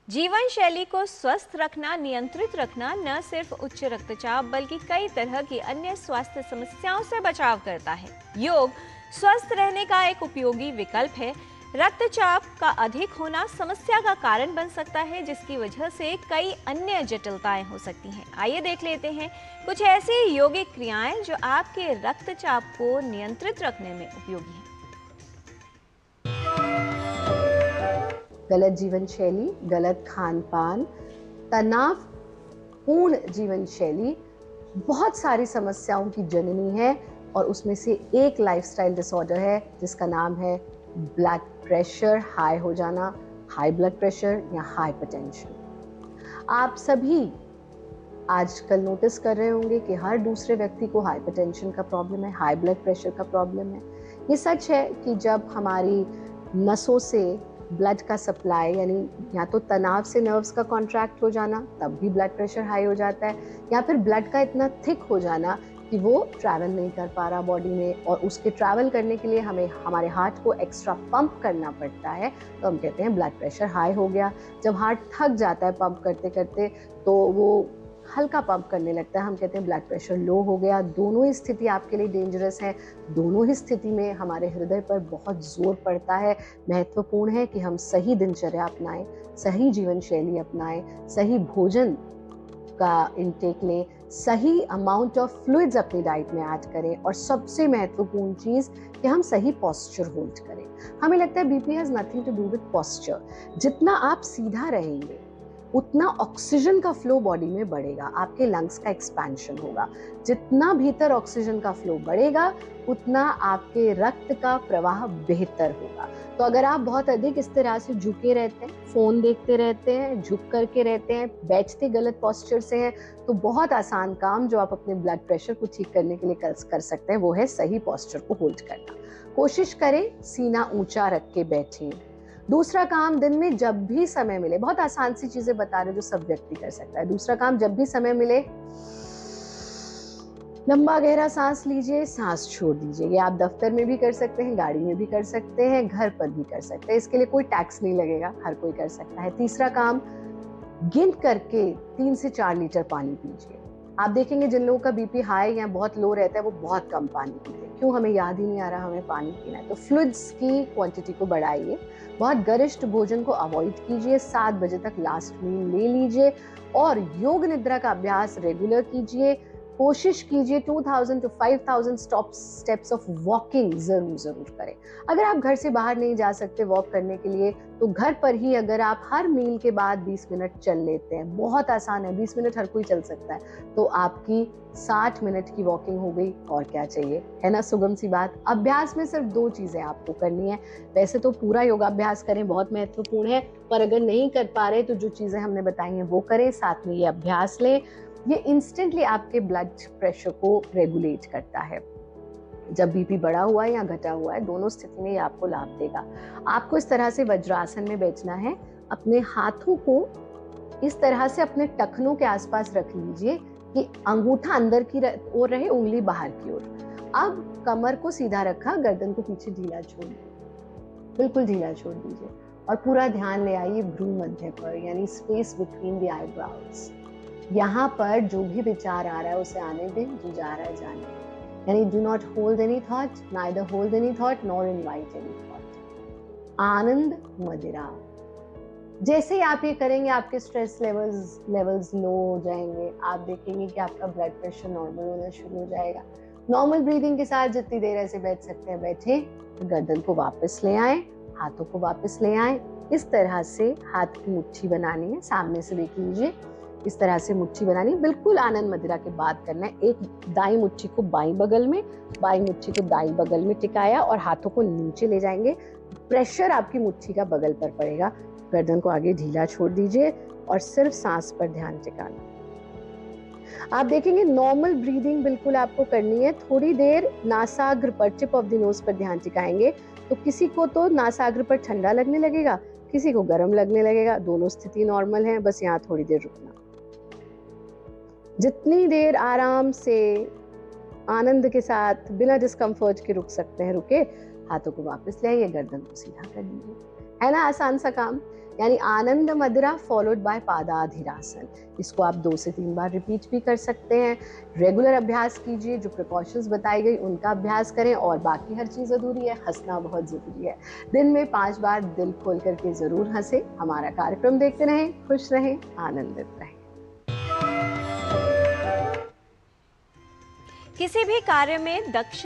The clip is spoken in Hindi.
जीवन शैली को स्वस्थ रखना, नियंत्रित रखना न सिर्फ उच्च रक्तचाप बल्कि कई तरह की अन्य स्वास्थ्य समस्याओं से बचाव करता है। योग स्वस्थ रहने का एक उपयोगी विकल्प है। रक्तचाप का अधिक होना समस्या का कारण बन सकता है, जिसकी वजह से कई अन्य जटिलताएं हो सकती हैं। आइए देख लेते हैं कुछ ऐसी योगिक क्रियाएं जो आपके रक्तचाप को नियंत्रित रखने में उपयोगी हैं। गलत जीवन शैली, गलत खान पान, तनावपूर्ण जीवन शैली बहुत सारी समस्याओं की जननी है और उसमें से एक लाइफस्टाइल डिसऑर्डर है जिसका नाम है ब्लड प्रेशर हाई हो जाना, हाई ब्लड प्रेशर या हाइपरटेंशन। आप सभी आजकल नोटिस कर रहे होंगे कि हर दूसरे व्यक्ति को हाइपरटेंशन का प्रॉब्लम है, हाई ब्लड प्रेशर का प्रॉब्लम है। ये सच है कि जब हमारी नसों से ब्लड का सप्लाई यानी या तो तनाव से नर्व्स का कॉन्ट्रैक्ट हो जाना तब भी ब्लड प्रेशर हाई हो जाता है, या फिर ब्लड का इतना थिक हो जाना कि वो ट्रैवल नहीं कर पा रहा बॉडी में और उसके ट्रैवल करने के लिए हमें हमारे हार्ट को एक्स्ट्रा पंप करना पड़ता है, तो हम कहते हैं ब्लड प्रेशर हाई हो गया। जब हार्ट थक जाता है पंप करते करते तो वो हल्का पंप करने लगता है, हम कहते हैं ब्लड प्रेशर लो हो गया। दोनों ही स्थिति आपके लिए डेंजरस है। दोनों ही स्थिति में हमारे हृदय पर बहुत जोर पड़ता है। महत्वपूर्ण है कि हम सही दिनचर्या अपनाएं, सही जीवन शैली अपनाएं, सही भोजन का इंटेक लें, सही अमाउंट ऑफ फ्लूइड्स अपनी डाइट में ऐड करें और सबसे महत्वपूर्ण चीज़ कि हम सही पोस्चर होल्ड करें। हमें लगता है BP has nothing to do with posture. जितना आप सीधा रहेंगे उतना ऑक्सीजन का फ्लो बॉडी में बढ़ेगा, आपके लंग्स का एक्सपेंशन होगा। जितना भीतर ऑक्सीजन का फ्लो बढ़ेगा उतना आपके रक्त का प्रवाह बेहतर होगा। तो अगर आप बहुत अधिक इस तरह से झुके रहते हैं, फोन देखते रहते हैं, झुक करके रहते हैं, बैठते गलत पोस्चर से हैं, तो बहुत आसान काम जो आप अपने ब्लड प्रेशर को ठीक करने के लिए कर सकते हैं वो है सही पोस्चर को होल्ड करना। कोशिश करें सीना ऊंचा रख के बैठें। दूसरा काम, दिन में जब भी समय मिले, बहुत आसान सी चीजें बता रहे जो सब व्यक्ति कर सकता है। दूसरा काम, जब भी समय मिले लंबा गहरा सांस लीजिए, सांस छोड़ दीजिए। ये आप दफ्तर में भी कर सकते हैं, गाड़ी में भी कर सकते हैं, घर पर भी कर सकते हैं। इसके लिए कोई टैक्स नहीं लगेगा, हर कोई कर सकता है। तीसरा काम, गिन करके 3 से 4 लीटर पानी पीजिए। आप देखेंगे जिन लोगों का बीपी हाई या बहुत लो रहता है वो बहुत कम पानी पीते हैं। क्यों? हमें याद ही नहीं आ रहा हमें पानी पीना है। तो फ्लूइड्स की क्वांटिटी को बढ़ाइए। बहुत गरिष्ठ भोजन को अवॉइड कीजिए। 7 बजे तक लास्ट मील ले लीजिए और योग निद्रा का अभ्यास रेगुलर कीजिए। कोशिश कीजिए 2000 to 5000 स्टेप्स ऑफ वॉकिंग जरूर करें। अगर आप घर से बाहर नहीं जा सकते वॉक करने के लिए तो घर पर ही अगर आप हर मील के बाद 20 मिनट चल लेते हैं, बहुत आसान है, 20 मिनट हर कोई चल सकता है, तो आपकी 60 मिनट की वॉकिंग हो गई। और क्या चाहिए, है ना सुगम सी बात। अभ्यास में सिर्फ 2 चीजें आपको करनी है। वैसे तो पूरा योगाभ्यास करें, बहुत महत्वपूर्ण है, पर अगर नहीं कर पा रहे तो जो चीजें हमने बताई हैं वो करें, साथ में ये अभ्यास लें। ये इंस्टेंटली आपके ब्लड प्रेशर को रेगुलेट करता है। जब बीपी बढ़ा हुआ है या घटा हुआ है, दोनों स्थिति में ये आपको लाभ देगा। आपको इस तरह से वज्रासन में बैठना है। अपने हाथों को इस तरह से अपने टखनों के आसपास रख लीजिए कि अंगूठा अंदर की ओर रहे, उंगली बाहर की ओर। अब कमर को सीधा रखा, गर्दन को पीछे ढीला छोड़ दीजिए, बिल्कुल ढीला छोड़ दीजिए और पूरा ध्यान ले आइए भ्रू मध्य पर, यानी स्पेस बिटवीन द आईब्राउज। यहाँ पर जो भी विचार आ रहा है उसे आने दें, जो जा रहा है जाने दें। यानी do not hold any thought, neither hold any thought nor invite any thought. आनंद मदिरा। जैसे ही आप ये करेंगे आपके स्ट्रेस लेवल्स लो हो जाएंगे। आप देखेंगे कि आपका ब्लड प्रेशर नॉर्मल होना शुरू हो जाएगा। नॉर्मल ब्रीदिंग के साथ जितनी देर ऐसे बैठ सकते हैं बैठे। गर्दन को वापस ले आए, हाथों को वापस ले आए। इस तरह से हाथ की मुट्ठी बनानी है, सामने से देख लीजिए, इस तरह से मुट्ठी बनानी, बिल्कुल आनंद मदिरा के बाद करना है। एक दाई मुट्ठी को बाईं बगल में, बाईं मुट्ठी को दाईं बगल में टिकाया और हाथों को नीचे ले जाएंगे। प्रेशर आपकी मुट्ठी का बगल पर पड़ेगा। गर्दन को आगे ढीला छोड़ दीजिए और सिर्फ सांस पर ध्यान टिकाना। आप देखेंगे नॉर्मल ब्रीदिंग बिल्कुल आपको करनी है। थोड़ी देर नासाग्र पर, टिप ऑफ द नोज पर ध्यान टिकाएंगे तो किसी को तो नासाग्र पर ठंडा लगने लगेगा, किसी को गर्म लगने लगेगा। दोनों स्थिति नॉर्मल है, बस यहाँ थोड़ी देर रुकना। जितनी देर आराम से आनंद के साथ बिना डिस्कम्फर्ट के रुक सकते हैं रुके। हाथों को वापस ले आइए, गर्दन को सीधा कर दीजिए। है ना आसान सा काम। यानी आनंद मदिरा फॉलोड बाय पादाधिरासन। इसको आप 2 से 3 बार रिपीट भी कर सकते हैं। रेगुलर अभ्यास कीजिए, जो प्रिकॉशंस बताई गई उनका अभ्यास करें, और बाकी हर चीज़ अधूरी है, हंसना बहुत ज़रूरी है। दिन में 5 बार दिल खोल करके ज़रूर हंसें। हमारा कार्यक्रम देखते रहें, खुश रहें, आनंदित रहें। किसी भी कार्य में दक्ष